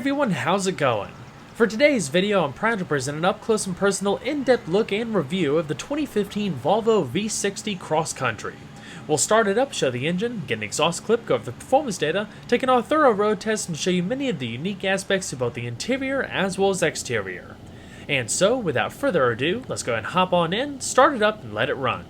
everyone, how's it going? For today's video, I'm proud to present an up-close and personal in-depth look and review of the 2015 Volvo V60 Cross Country. We'll start it up, show the engine, get an exhaust clip, go over the performance data, take a thorough road test, and show you many of the unique aspects of both the interior as well as exterior. And so, without further ado, let's go ahead and hop on in, start it up, and let it run.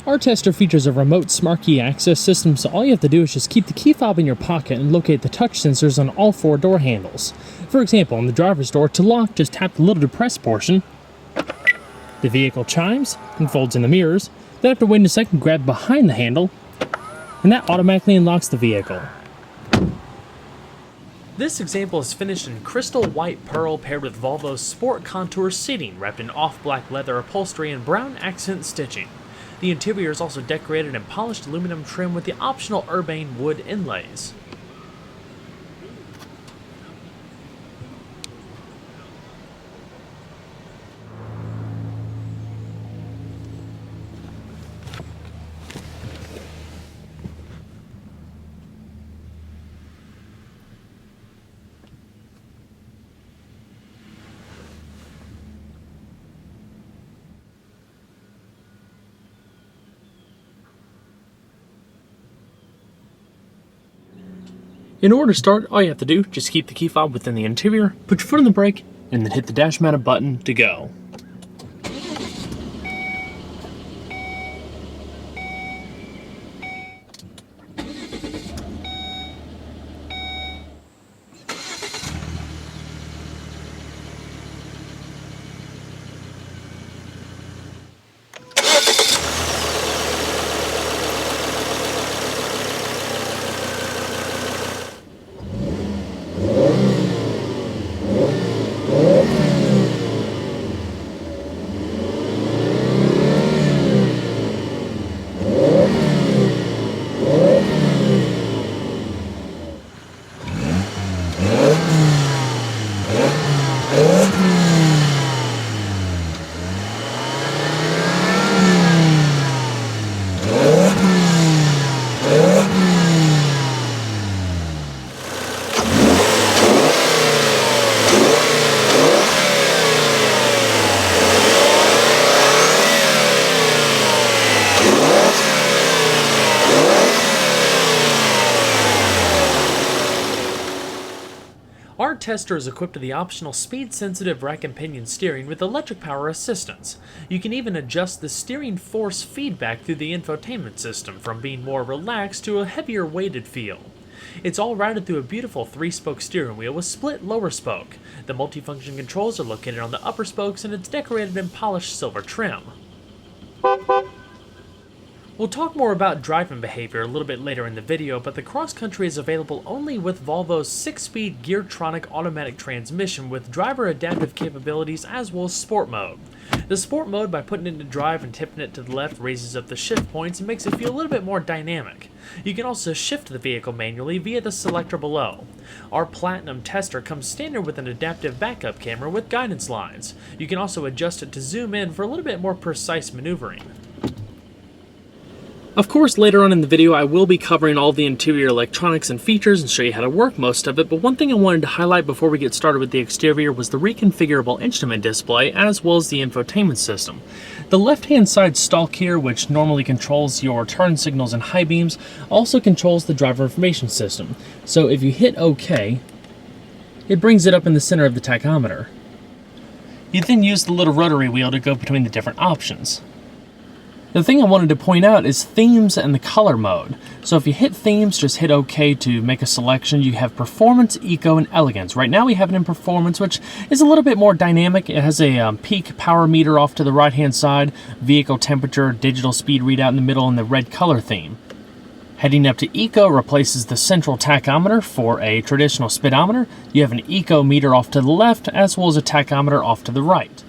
Our tester features a remote smart key access system, so all you have to do is just keep the key fob in your pocket and locate the touch sensors on all four door handles. For example, on the driver's door, to lock, just tap the little depressed portion. The vehicle chimes and folds in the mirrors. Then after waiting a second, grab behind the handle, and that automatically unlocks the vehicle. This example is finished in crystal white pearl paired with Volvo's Sport Contour seating wrapped in off-black leather upholstery and brown accent stitching. The interior is also decorated in polished aluminum trim with the optional urbane wood inlays. In order to start, all you have to do, just keep the key fob within the interior, put your foot on the brake, and then hit the dash mounted button to go. Our tester is equipped with the optional speed-sensitive rack and pinion steering with electric power assistance. You can even adjust the steering force feedback through the infotainment system from being more relaxed to a heavier weighted feel. It's all routed through a beautiful 3-spoke steering wheel with split lower spoke. The multifunction controls are located on the upper spokes and it's decorated in polished silver trim. We'll talk more about driving behavior a little bit later in the video, but the Cross Country is available only with Volvo's 6-speed Geartronic automatic transmission with driver adaptive capabilities as well as Sport mode. The Sport mode, by putting it into drive and tipping it to the left, raises up the shift points and makes it feel a little bit more dynamic. You can also shift the vehicle manually via the selector below. Our Platinum tester comes standard with an adaptive backup camera with guidance lines. You can also adjust it to zoom in for a little bit more precise maneuvering. Of course, later on in the video, I will be covering all the interior electronics and features and show you how to work most of it, but one thing I wanted to highlight before we get started with the exterior was the reconfigurable instrument display as well as the infotainment system. The left-hand side stalk here, which normally controls your turn signals and high beams, also controls the driver information system. So if you hit OK, it brings it up in the center of the tachometer. You then use the little rotary wheel to go between the different options. The thing I wanted to point out is themes and the color mode. So if you hit themes, just hit OK to make a selection. You have performance, eco, and elegance. Right now we have it in performance, which is a little bit more dynamic. It has a peak power meter off to the right hand side, vehicle temperature, digital speed readout in the middle, and the red color theme. Heading up to eco replaces the central tachometer for a traditional speedometer. You have an eco meter off to the left as well as a tachometer off to the right.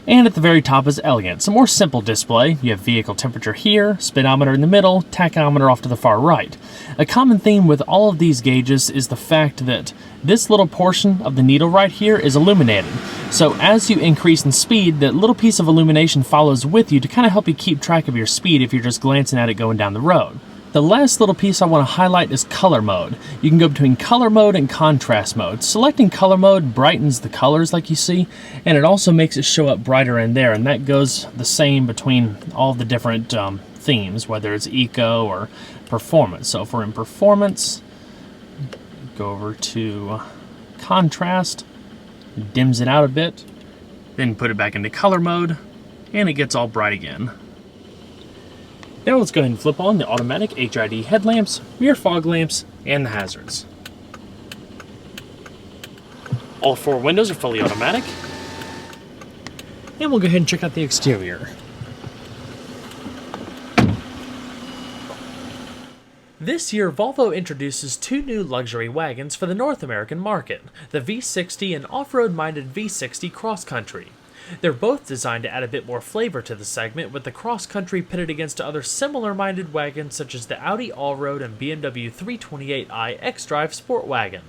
And at the very top is elegant. It's a more simple display. You have vehicle temperature here, speedometer in the middle, tachometer off to the far right. A common theme with all of these gauges is the fact that this little portion of the needle right here is illuminated. So as you increase in speed, that little piece of illumination follows with you to kind of help you keep track of your speed if you're just glancing at it going down the road. The last little piece I want to highlight is color mode. You can go between color mode and contrast mode. Selecting color mode brightens the colors like you see, and it also makes it show up brighter in there, and that goes the same between all the different themes, whether it's eco or performance. So if we're in performance, go over to contrast, dims it out a bit, then put it back into color mode, and it gets all bright again. Now let's go ahead and flip on the automatic HID headlamps, rear fog lamps, and the hazards. All 4 windows are fully automatic. And we'll go ahead and check out the exterior. This year, Volvo introduces 2 new luxury wagons for the North American market, the V60 and off-road-minded V60 Cross Country. They're both designed to add a bit more flavor to the segment, with the Cross Country pitted against other similar-minded wagons such as the Audi Allroad and BMW 328i X-Drive Sport Wagon.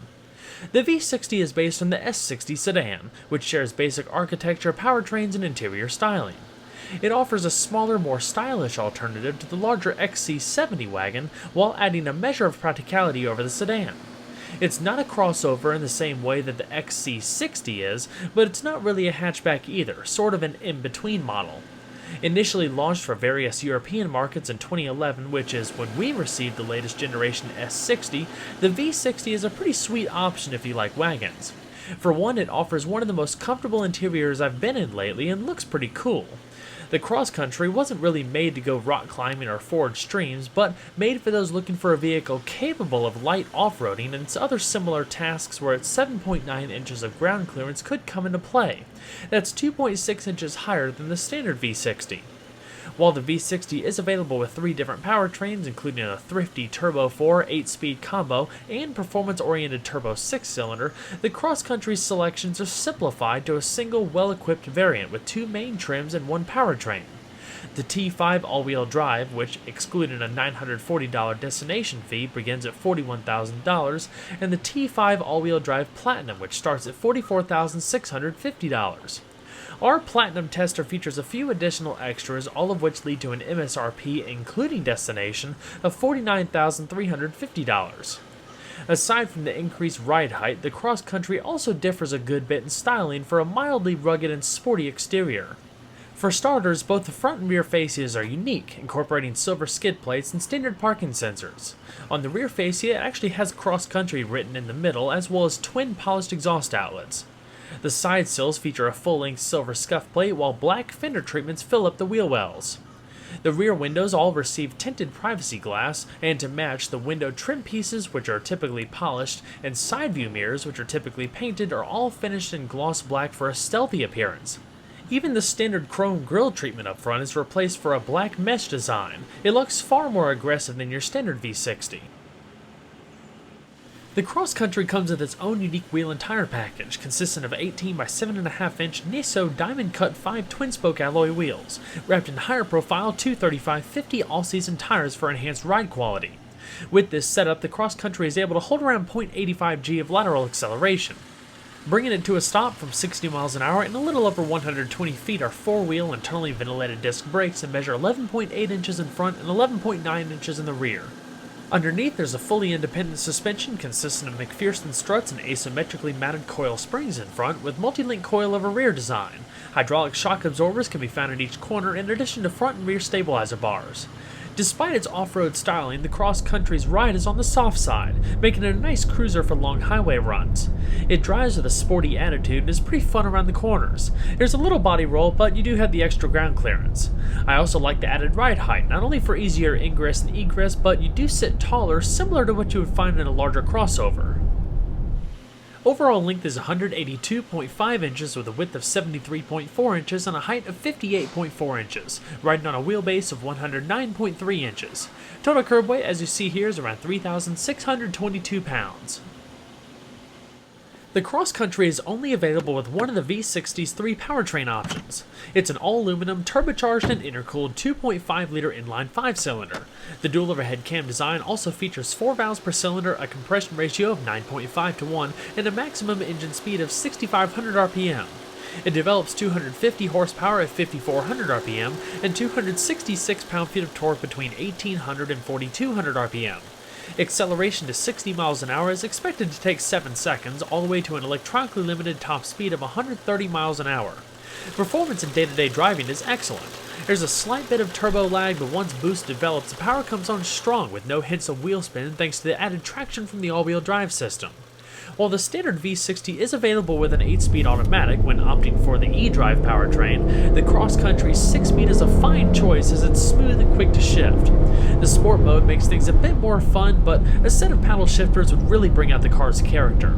The V60 is based on the S60 sedan, which shares basic architecture, powertrains, and interior styling. It offers a smaller, more stylish alternative to the larger XC70 wagon, while adding a measure of practicality over the sedan. It's not a crossover in the same way that the XC60 is, but it's not really a hatchback either, sort of an in-between model. Initially launched for various European markets in 2011, which is when we received the latest generation S60, the V60 is a pretty sweet option if you like wagons. For one, it offers one of the most comfortable interiors I've been in lately and looks pretty cool. The Cross Country wasn't really made to go rock climbing or forge streams, but made for those looking for a vehicle capable of light off-roading and other similar tasks where its 7.9 inches of ground clearance could come into play. That's 2.6 inches higher than the standard V60. While the V60 is available with 3 different powertrains, including a thrifty Turbo 4 8-speed combo and performance-oriented Turbo 6-cylinder, the Cross Country's selections are simplified to a single well-equipped variant with 2 main trims and 1 powertrain. The T5 all-wheel drive, which, excluding a $940 destination fee, begins at $41,000, and the T5 all-wheel drive Platinum, which starts at $44,650. Our Platinum tester features a few additional extras, all of which lead to an MSRP, including destination, of $49,350. Aside from the increased ride height, the Cross Country also differs a good bit in styling for a mildly rugged and sporty exterior. For starters, both the front and rear fascias are unique, incorporating silver skid plates and standard parking sensors. On the rear fascia, it actually has Cross Country written in the middle, as well as twin polished exhaust outlets. The side sills feature a full-length silver scuff plate, while black fender treatments fill up the wheel wells. The rear windows all receive tinted privacy glass, and to match, the window trim pieces, which are typically polished, and side view mirrors, which are typically painted, are all finished in gloss black for a stealthy appearance. Even the standard chrome grille treatment up front is replaced for a black mesh design. It looks far more aggressive than your standard V60. The Cross Country comes with its own unique wheel and tire package, consisting of 18 by 7.5 inch Nisso Diamond Cut 5 twin-spoke alloy wheels, wrapped in higher profile 235/50 all-season tires for enhanced ride quality. With this setup, the Cross Country is able to hold around 0.85 G of lateral acceleration. Bringing it to a stop from 60 miles an hour and a little over 120 feet are 4-wheel internally ventilated disc brakes that measure 11.8 inches in front and 11.9 inches in the rear. Underneath, there's a fully independent suspension consisting of McPherson struts and asymmetrically mounted coil springs in front with multi-link coilover rear design. Hydraulic shock absorbers can be found at each corner in addition to front and rear stabilizer bars. Despite its off-road styling, the Cross Country's ride is on the soft side, making it a nice cruiser for long highway runs. It drives with a sporty attitude and is pretty fun around the corners. There's a little body roll, but you do have the extra ground clearance. I also like the added ride height, not only for easier ingress and egress, but you do sit taller, similar to what you would find in a larger crossover. Overall length is 182.5 inches with a width of 73.4 inches and a height of 58.4 inches, riding on a wheelbase of 109.3 inches. Total curb weight, as you see here, is around 3,622 pounds. The Cross Country is only available with one of the V60's 3 powertrain options. It's an all-aluminum, turbocharged and intercooled 2.5-liter inline 5-cylinder. The dual overhead cam design also features 4 valves per cylinder, a compression ratio of 9.5 to 1, and a maximum engine speed of 6,500 RPM. It develops 250 horsepower at 5400 RPM and 266 pound-feet of torque between 1800 and 4200 RPM. Acceleration to 60 miles an hour is expected to take 7 seconds, all the way to an electronically limited top speed of 130 miles an hour. Performance in day-to-day driving is excellent. There's a slight bit of turbo lag, but once boost develops, the power comes on strong with no hints of wheel spin thanks to the added traction from the all-wheel drive system. While the standard V60 is available with an 8-speed automatic when opting for the eDrive powertrain, the cross-country 6-speed is a fine choice as it's smooth and quick to shift. The sport mode makes things a bit more fun, but a set of paddle shifters would really bring out the car's character.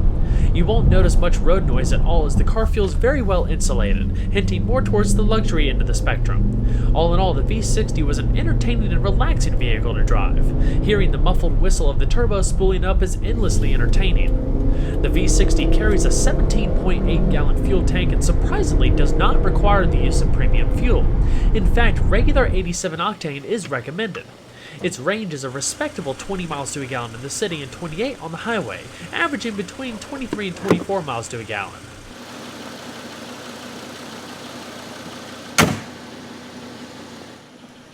You won't notice much road noise at all as the car feels very well insulated, hinting more towards the luxury end of the spectrum. All in all, the V60 was an entertaining and relaxing vehicle to drive. Hearing the muffled whistle of the turbo spooling up is endlessly entertaining. The V60 carries a 17.8-gallon fuel tank and surprisingly does not require the use of premium fuel. In fact, regular 87 octane is recommended. Its range is a respectable 20 miles to a gallon in the city and 28 on the highway, averaging between 23 and 24 miles to a gallon.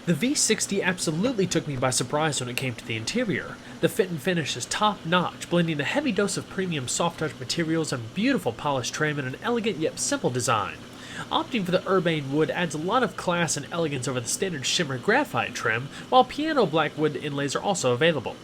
The V60 absolutely took me by surprise when it came to the interior. The fit and finish is top-notch, blending a heavy dose of premium soft-touch materials and beautiful polished trim in an elegant yet simple design. Opting for the urbane wood adds a lot of class and elegance over the standard shimmer graphite trim, while piano black wood inlays are also available.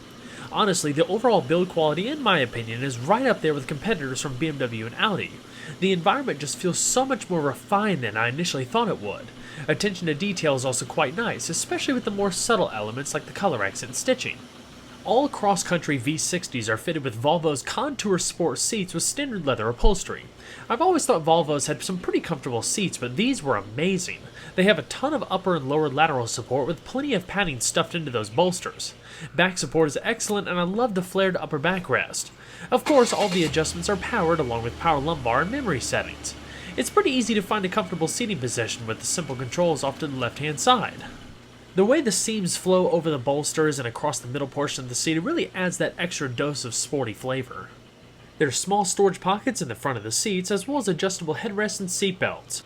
Honestly, the overall build quality, in my opinion, is right up there with competitors from BMW and Audi. The environment just feels so much more refined than I initially thought it would. Attention to detail is also quite nice, especially with the more subtle elements like the color accent stitching. All cross-country V60s are fitted with Volvo's Contour Sport seats with standard leather upholstery. I've always thought Volvos had some pretty comfortable seats, but these were amazing. They have a ton of upper and lower lateral support with plenty of padding stuffed into those bolsters. Back support is excellent, and I love the flared upper backrest. Of course, all the adjustments are powered along with power lumbar and memory settings. It's pretty easy to find a comfortable seating position with the simple controls off to the left-hand side. The way the seams flow over the bolsters and across the middle portion of the seat really adds that extra dose of sporty flavor. There are small storage pockets in the front of the seats, as well as adjustable headrests and seat belts.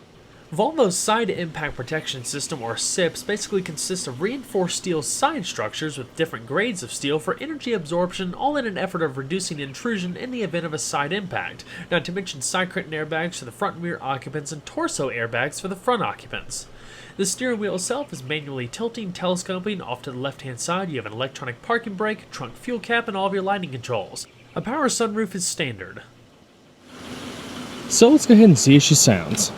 Volvo's Side Impact Protection System, or SIPS, basically consists of reinforced steel side structures with different grades of steel for energy absorption, all in an effort of reducing intrusion in the event of a side impact, not to mention side curtain airbags for the front and rear occupants and torso airbags for the front occupants. The steering wheel itself is manually tilting, telescoping. Off to the left-hand side, you have an electronic parking brake, trunk fuel cap, and all of your lighting controls. A power sunroof is standard. So let's go ahead and see how she sounds.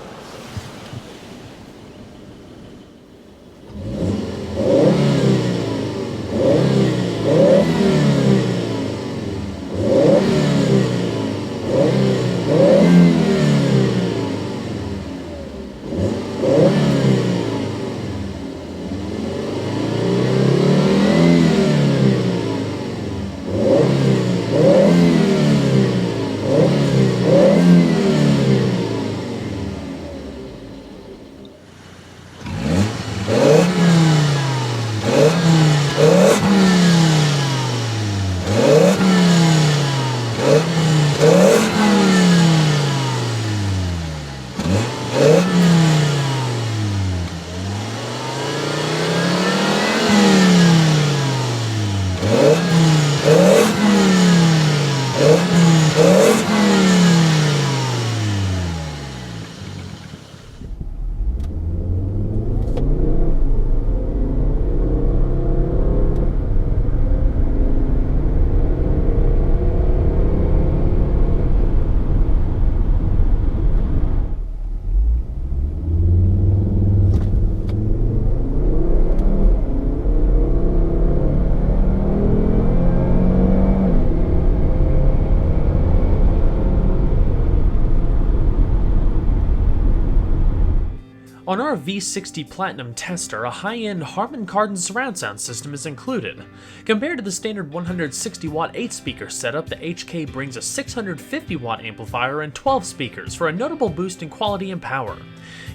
On our V60 Platinum Tester, a high-end Harman Kardon surround sound system is included. Compared to the standard 160-watt 8-speaker setup, the HK brings a 650-watt amplifier and 12 speakers for a notable boost in quality and power.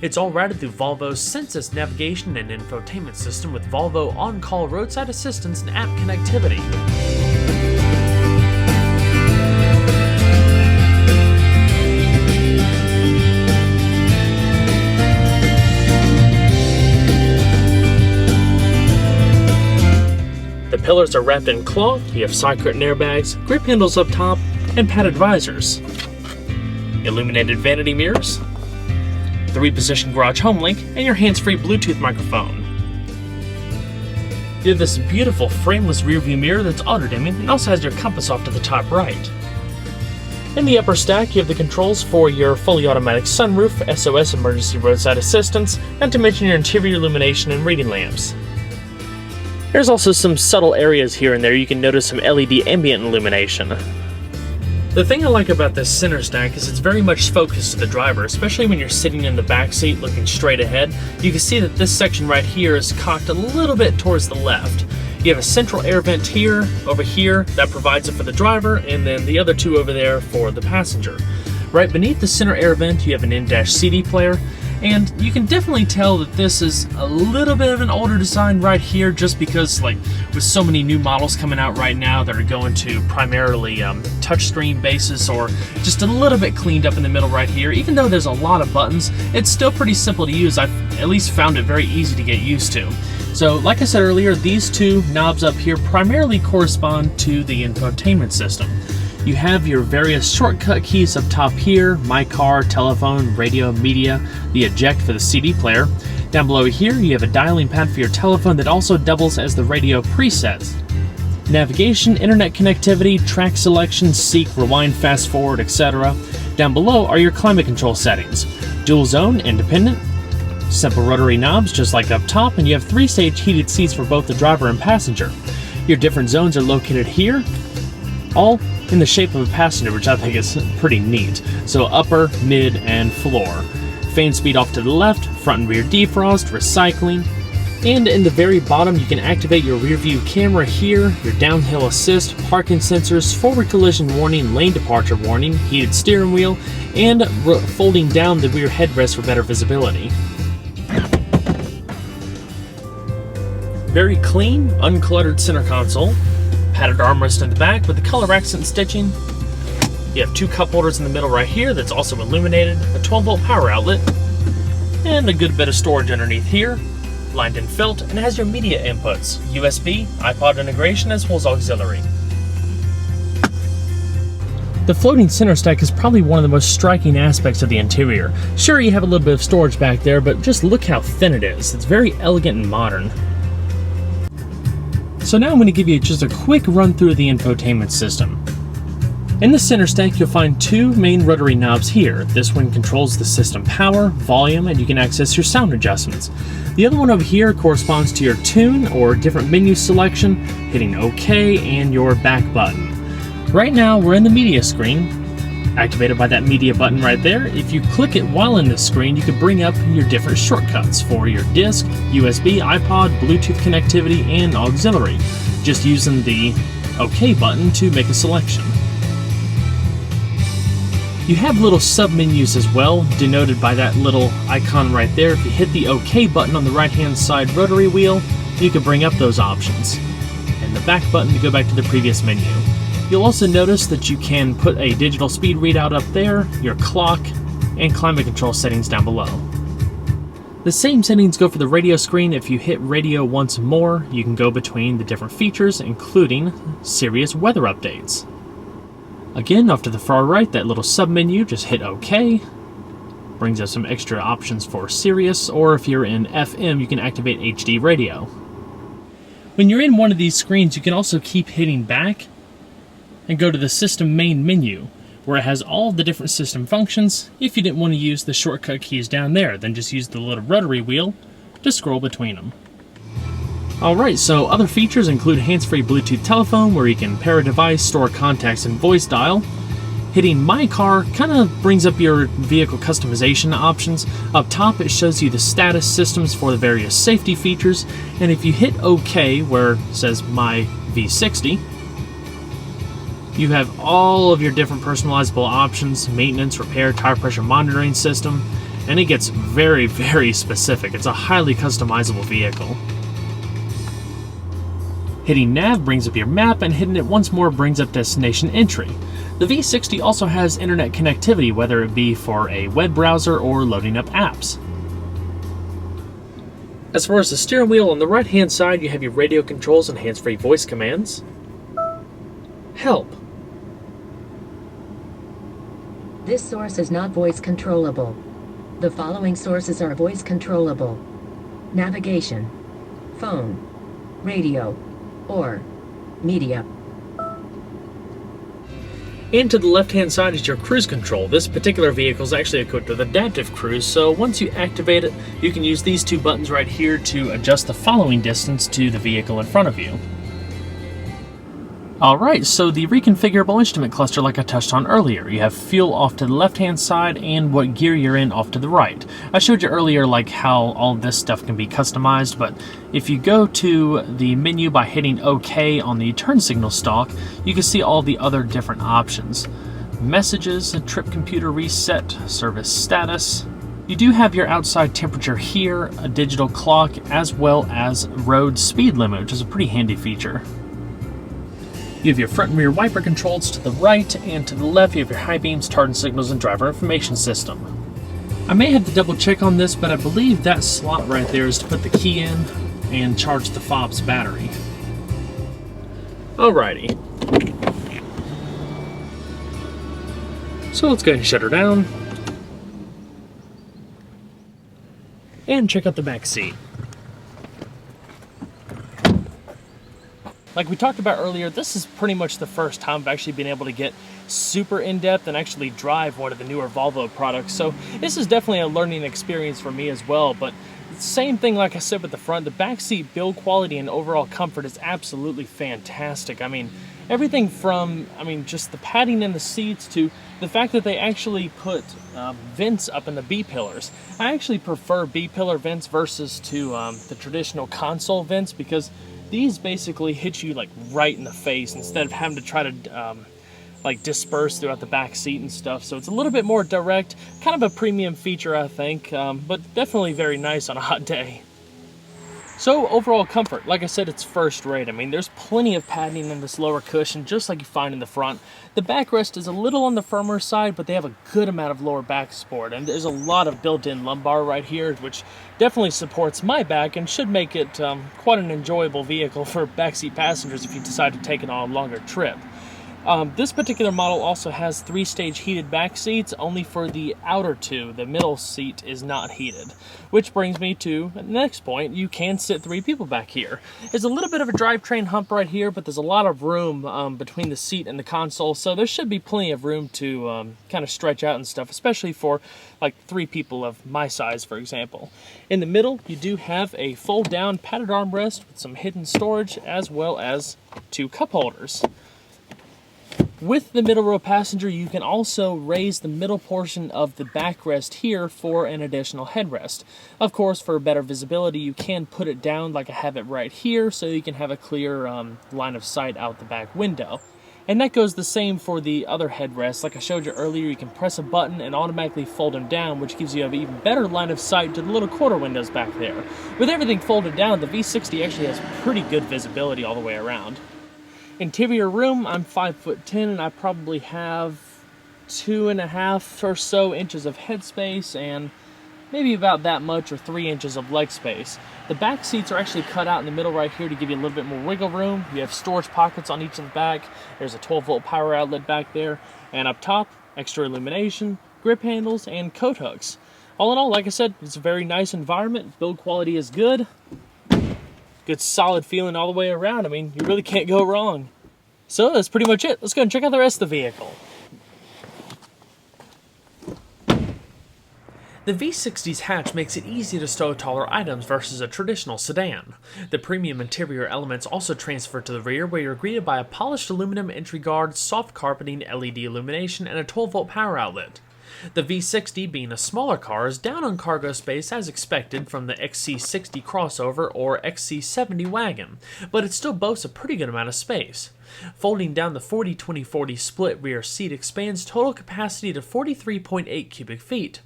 It's all routed through Volvo's Sensus navigation and infotainment system with Volvo on-call roadside assistance and app connectivity. pillars are wrapped in cloth, you have side curtain airbags, grip handles up top, and padded visors. Illuminated vanity mirrors, 3-position garage home link, and your hands-free Bluetooth microphone. You have this beautiful frameless rearview mirror that's auto-dimming and also has your compass off to the top right. In the upper stack, you have the controls for your fully automatic sunroof, SOS emergency roadside assistance, and to mention your interior illumination and reading lamps. There's also some subtle areas here and there you can notice some LED ambient illumination. The thing I like about this center stack is it's very much focused to the driver, especially when you're sitting in the back seat looking straight ahead. You can see that this section right here is cocked a little bit towards the left. You have a central air vent here, over here, that provides it for the driver, and then the other two over there for the passenger. Right beneath the center air vent, you have an in-dash CD player, and you can definitely tell that this is a little bit of an older design right here, just because, like, with so many new models coming out right now that are going to primarily touchscreen basis, or just a little bit cleaned up in the middle right here. Even though there's a lot of buttons, it's still pretty simple to use. I've at least found it very easy to get used to. So, like I said earlier, these two knobs up here primarily correspond to the infotainment system. You have your various shortcut keys up top here: my car, telephone, radio, media, the eject for the CD player. Down below here, you have a dialing pad for your telephone that also doubles as the radio presets. Navigation, internet connectivity, track selection, seek, rewind, fast forward, etc. Down below are your climate control settings: dual zone, independent, simple rotary knobs just like up top, and you have 3-stage heated seats for both the driver and passenger. Your different zones are located here, all in the shape of a passenger, which I think is pretty neat. So upper, mid, and floor. Fan speed off to the left, front and rear defrost, recycling, and in the very bottom you can activate your rear view camera here, your downhill assist, parking sensors, forward collision warning, lane departure warning, heated steering wheel, and folding down the rear headrest for better visibility. Very clean, uncluttered center console. Padded armrest in the back with the color accent stitching. You have 2 cup holders in the middle right here that's also illuminated, a 12-volt power outlet, and a good bit of storage underneath here, lined in felt, and has your media inputs, USB, iPod integration, as well as auxiliary. The floating center stack is probably one of the most striking aspects of the interior. Sure, you have a little bit of storage back there, but just look how thin it is. It's very elegant and modern. So now I'm going to give you just a quick run through the infotainment system. In the center stack, you'll find 2 main rotary knobs here. This one controls the system power, volume, and you can access your sound adjustments. The other one over here corresponds to your tune or different menu selection, hitting OK, and your back button. Right now, we're in the media screen, activated by that media button right there. If you click it while in this screen, you can bring up your different shortcuts for your disc, USB, iPod, Bluetooth connectivity, and auxiliary, just using the OK button to make a selection. You have little sub-menus as well, denoted by that little icon right there. If you hit the OK button on the right-hand side rotary wheel, you can bring up those options, and the back button to go back to the previous menu. You'll also notice that you can put a digital speed readout up there, your clock, and climate control settings down below. The same settings go for the radio screen. If you hit radio once more, you can go between the different features, including Sirius weather updates. Again, off to the far right, that little sub-menu, just hit OK. Brings up some extra options for Sirius, or if you're in FM, you can activate HD radio. When you're in one of these screens, you can also keep hitting back and go to the system main menu, where it has all the different system functions. If you didn't want to use the shortcut keys down there, then just use the little rotary wheel to scroll between them. Alright, so other features include hands-free Bluetooth telephone, where you can pair a device, store contacts, and voice dial. Hitting My Car kind of brings up your vehicle customization options. Up top, it shows you the status systems for the various safety features, and if you hit OK, where it says My V60, you have all of your different personalizable options: maintenance, repair, tire pressure monitoring system, and it gets very, very specific. It's a highly customizable vehicle. Hitting Nav brings up your map, and hitting it once more brings up destination entry. The V60 also has internet connectivity, whether it be for a web browser or loading up apps. As far as the steering wheel, on the right hand side you have your radio controls and hands-free voice commands. Help. This source is not voice controllable. The following sources are voice controllable: navigation, phone, radio, or media. And to the left-hand side is your cruise control. This particular vehicle is actually equipped with adaptive cruise, so once you activate it, you can use these two buttons right here to adjust the following distance to the vehicle in front of you. Alright, so the reconfigurable instrument cluster, like I touched on earlier, you have fuel off to the left-hand side and what gear you're in off to the right. I showed you earlier like how all this stuff can be customized, but if you go to the menu by hitting OK on the turn signal stalk, you can see all the other different options. Messages, trip computer reset, service status. You do have your outside temperature here, a digital clock, as well as road speed limit, which is a pretty handy feature. You have your front and rear wiper controls to the right, and to the left you have your high beams, turn signals, and driver information system. I may have to double check on this, but I believe that slot right there is to put the key in and charge the fob's battery. Alrighty. So let's go ahead and shut her down. And check out the back seat. Like we talked about earlier, this is pretty much the first time I've actually been able to get super in-depth and actually drive one of the newer Volvo products. So this is definitely a learning experience for me as well. But same thing like I said with the front, the back seat build quality and overall comfort is absolutely fantastic. I mean, everything from, just the padding in the seats to the fact that they actually put vents up in the B-pillars. I actually prefer B-pillar vents versus to the traditional console vents, because these basically hit you like right in the face instead of having to try to like disperse throughout the back seat and stuff. So it's a little bit more direct, kind of a premium feature I think, but definitely very nice on a hot day. So overall comfort, like I said, it's first rate. I mean, there's plenty of padding in this lower cushion, just like you find in the front. The backrest is a little on the firmer side, but they have a good amount of lower back support, and there's a lot of built-in lumbar right here, which definitely supports my back and should make it quite an enjoyable vehicle for backseat passengers if you decide to take it on a longer trip. This particular model also has 3-stage heated back seats, only for the outer two. The middle seat is not heated. Which brings me to the next point. You can sit 3 people back here. There's a little bit of a drivetrain hump right here, but there's a lot of room between the seat and the console, so there should be plenty of room to kind of stretch out and stuff, especially for like 3 people of my size, for example. In the middle, you do have a fold-down padded armrest with some hidden storage, as well as 2 cup holders. With the middle row passenger, you can also raise the middle portion of the backrest here for an additional headrest. Of course, for better visibility, you can put it down like I have it right here, so you can have a clear line of sight out the back window. And that goes the same for the other headrests. Like I showed you earlier, you can press a button and automatically fold them down, which gives you an even better line of sight to the little quarter windows back there. With everything folded down, the V60 actually has pretty good visibility all the way around. Interior room, I'm 5'10", and I probably have 2.5 or so inches of headspace and maybe about that much or 3 inches of leg space. The back seats are actually cut out in the middle right here to give you a little bit more wiggle room. You have storage pockets on each of the back. There's a 12-volt power outlet back there, and up top, extra illumination, grip handles, and coat hooks. All in all, like I said, it's a very nice environment. Build quality is good. Good solid feeling all the way around. I mean, you really can't go wrong. So that's pretty much it. Let's go and check out the rest of the vehicle. The V60's hatch makes it easy to stow taller items versus a traditional sedan. The premium interior elements also transfer to the rear, where you're greeted by a polished aluminum entry guard, soft carpeting, LED illumination, and a 12-volt power outlet. The V60, being a smaller car, is down on cargo space as expected from the XC60 crossover or XC70 wagon, but it still boasts a pretty good amount of space. Folding down the 40-20-40 split rear seat expands total capacity to 43.8 cubic feet.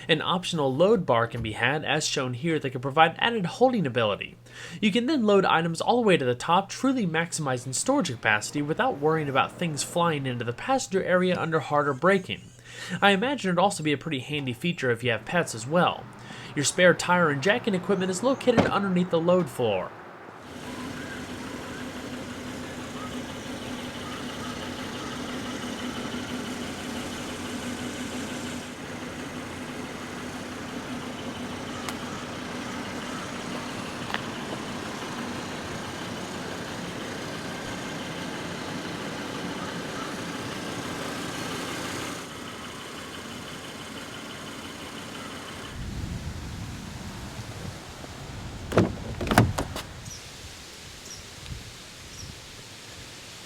An optional load bar can be had, as shown here, that can provide added holding ability. You can then load items all the way to the top, truly maximizing storage capacity without worrying about things flying into the passenger area under harder braking. I imagine it'd also be a pretty handy feature if you have pets as well. Your spare tire and jacking equipment is located underneath the load floor.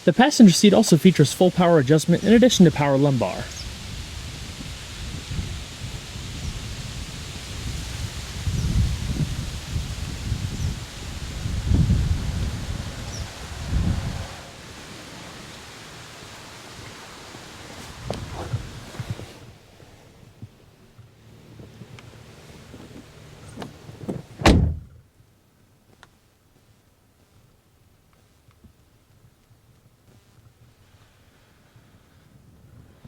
The passenger seat also features full power adjustment in addition to power lumbar.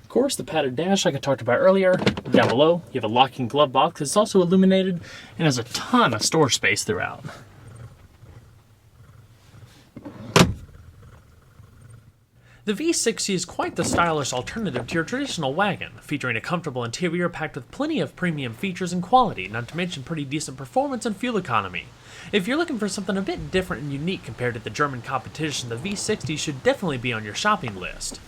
Of course, the padded dash like I talked about earlier. Down below, you have a locking glove box. It's also illuminated and has a ton of storage space throughout. The V60 is quite the stylish alternative to your traditional wagon, featuring a comfortable interior packed with plenty of premium features and quality, not to mention pretty decent performance and fuel economy. If you're looking for something a bit different and unique compared to the German competition, the V60 should definitely be on your shopping list.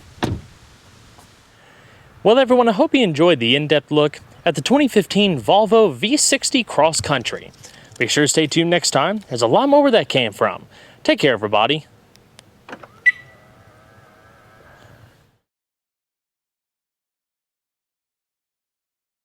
Well, everyone, I hope you enjoyed the in-depth look at the 2015 Volvo V60 Cross Country. Be sure to stay tuned next time. There's a lot more where that came from. Take care, everybody.